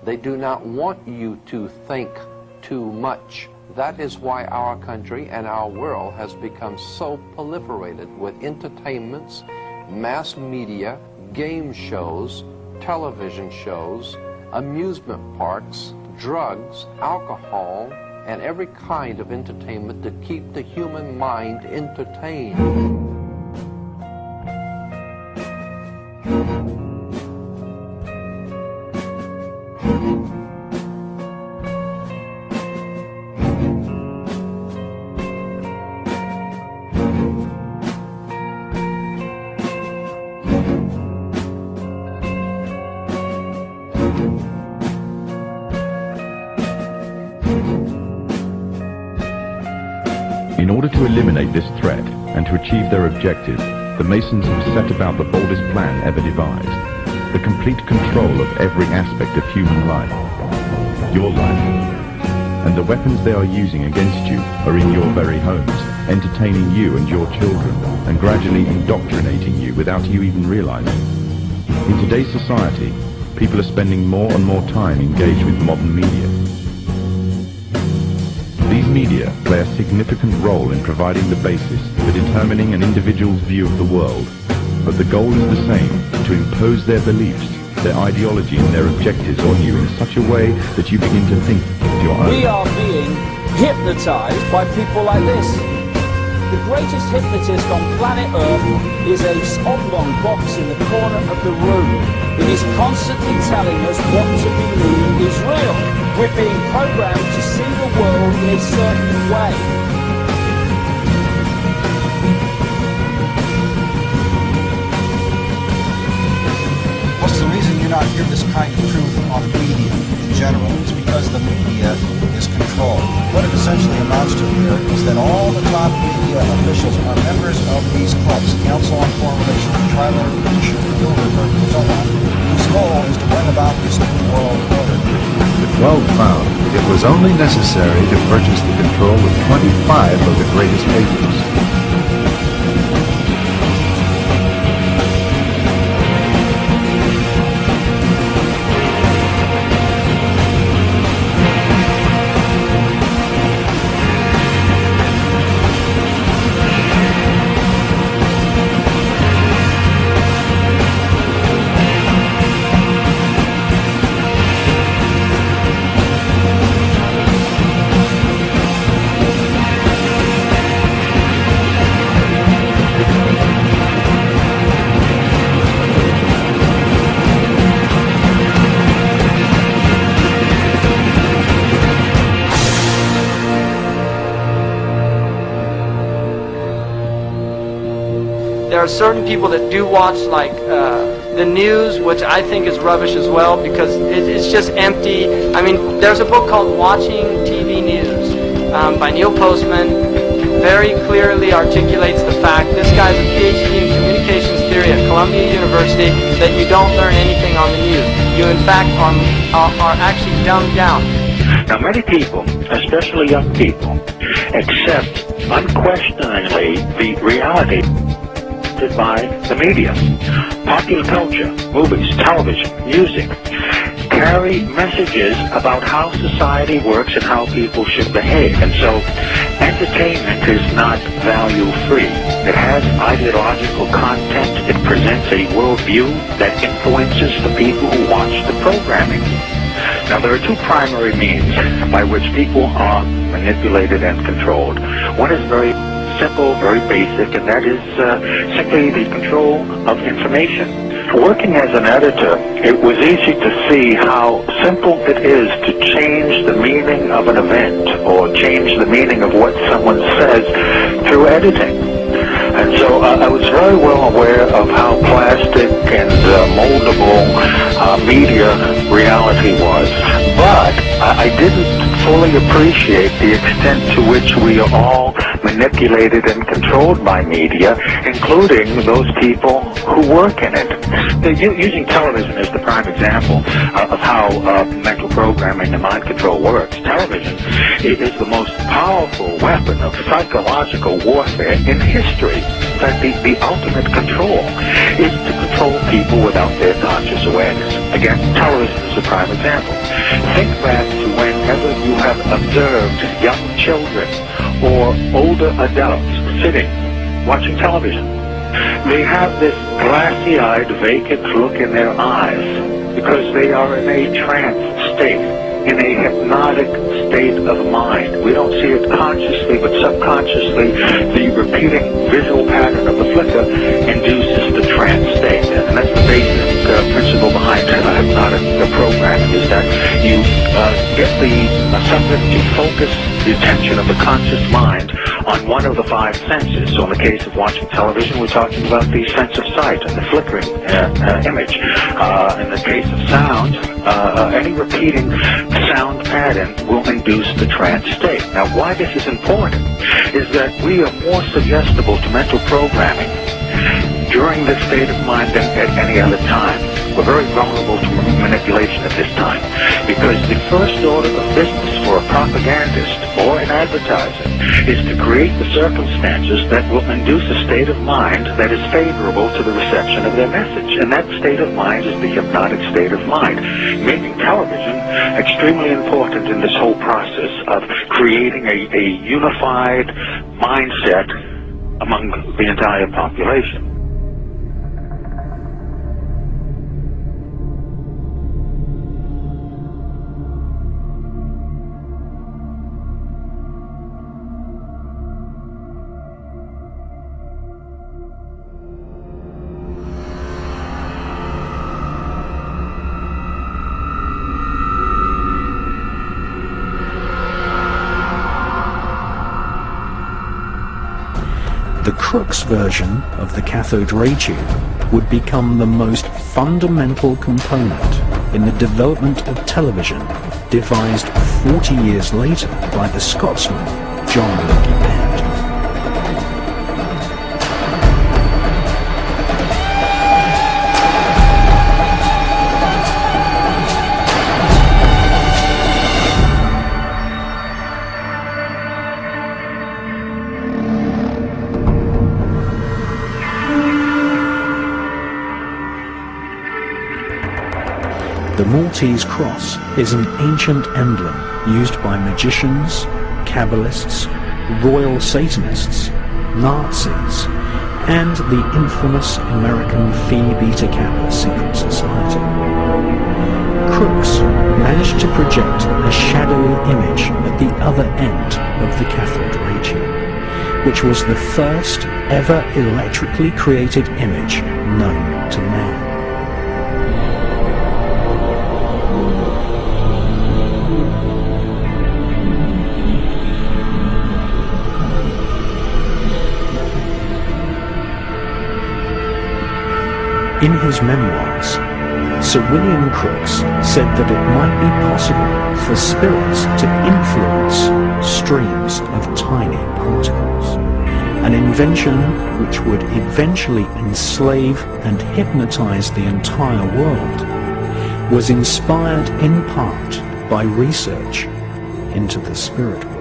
They do not want you to think too much. That is why our country and our world has become so proliferated with entertainments, mass media, game shows, television shows, amusement parks, drugs, alcohol, and every kind of entertainment to keep the human mind entertained. In order to eliminate this threat and to achieve their objective, the Masons have set about the boldest plan ever devised: the complete control of every aspect of human life, your life. And the weapons they are using against you are in your very homes, entertaining you and your children, and gradually indoctrinating you without you even realizing. In today's society, people are spending more and more time engaged with modern media. These media play a significant role in providing the basis for determining an individual's view of the world, but the goal is the same: to impose their beliefs, their ideology and their objectives on you in such a way that you begin to think your own. We are being hypnotized by people like this. The greatest hypnotist on planet Earth is a oblong box in the corner of the room. It is constantly telling us what to believe is real. We're being programmed to see the world in a certain way. What's the reason you not hear this kind of truth on the media in general? It's because the media is controlled. What it essentially amounts to here is that all the top media officials are members of these clubs, Council on Foreign Relations, Trilateral Commission, Bilderberg, and so on, whose goal is to bring about this new world order. The 12 found it was only necessary to purchase the control of 25 of the greatest papers. There are certain people that do watch like the news, which I think is rubbish as well, because it's just empty. I mean, there's a book called Watching TV News by Neil Postman. Very clearly articulates the fact, this guy's a PhD in communications theory at Columbia University, that you don't learn anything on the news. You in fact are actually dumbed down. Now many people, especially young people, accept unquestioningly the reality by the media. Popular culture, movies, television, music carry messages about how society works and how people should behave. And so entertainment is not value-free. It has ideological content. It presents a worldview that influences the people who watch the programming. Now, there are two primary means by which people are manipulated and controlled. One is very simple, very basic, and that is simply the control of information. Working as an editor, it was easy to see how simple it is to change the meaning of an event or change the meaning of what someone says through editing. And so I was very well aware of how plastic and moldable media reality was. But I didn't fully appreciate the extent to which we are all manipulated and controlled by media, including those people who work in it. Using television as the prime example of how mental programming and mind control works, television is the most powerful weapon of psychological warfare in history. In fact, the ultimate control is to control people without their time. conscious awareness. Again, television is a prime example. Think back to whenever you have observed young children or older adults sitting, watching television. They have this glassy-eyed, vacant look in their eyes because they are in a trance state, in a hypnotic state of mind. We don't see it consciously, but subconsciously, the repeating visual pattern of the flicker induces the trance state. And that's the basic principle behind hypnotic programming, is that you get the subject to focus the attention of the conscious mind on one of the five senses. So in the case of watching television, we're talking about the sense of sight and the flickering image. In the case of sound, any repeating sound pattern will induce the trance state. Now, why this is important is that we are more suggestible to mental programming during this state of mind than at any other time. We're very vulnerable to manipulation at this time because the first order of business for a propagandist or an advertiser is to create the circumstances that will induce a state of mind that is favorable to the reception of their message. And that state of mind is the hypnotic state of mind, making television extremely important in this whole process of creating a unified mindset among the entire population. The Crookes version of the cathode ray tube would become the most fundamental component in the development of television, devised 40 years later by the Scotsman John Baird. The Maltese cross is an ancient emblem used by magicians, Kabbalists, royal Satanists, Nazis, and the infamous American Phi Beta Kappa secret society. Crookes managed to project a shadowy image at the other end of the cathode ray tube, which was the first ever electrically created image known to man. In his memoirs, Sir William Crookes said that it might be possible for spirits to influence streams of tiny particles, an invention which would eventually enslave and hypnotize the entire world, was inspired in part by research into the spirit world.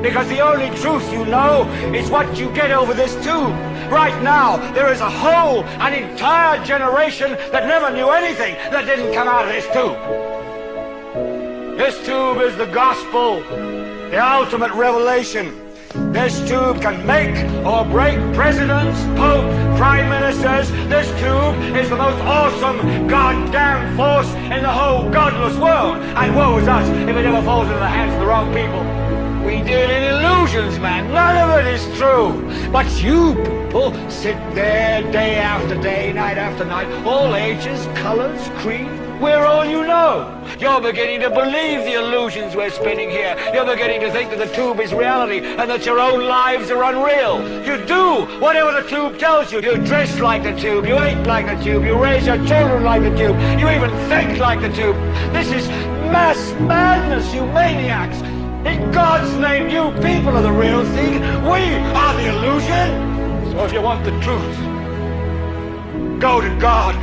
Because the only truth you know is what you get over this tube. Right now, there is a whole, an entire generation that never knew anything that didn't come out of this tube. This tube is the gospel, the ultimate revelation. This tube can make or break presidents, pope, prime ministers. This tube is the most awesome goddamn force in the whole godless world. And woe is us if it ever falls into the hands of the wrong people. We deal in illusions, man. None of it is true. But you people sit there day after day, night after night, all ages, colors, creed. We're all you know. You're beginning to believe the illusions we're spinning here. You're beginning to think that the tube is reality and that your own lives are unreal. You do whatever the tube tells you. You dress like the tube. You eat like the tube. You raise your children like the tube. You even think like the tube. This is mass madness, you maniacs. In God's name, you people are the real thing. We are the illusion. So if you want the truth, go to God.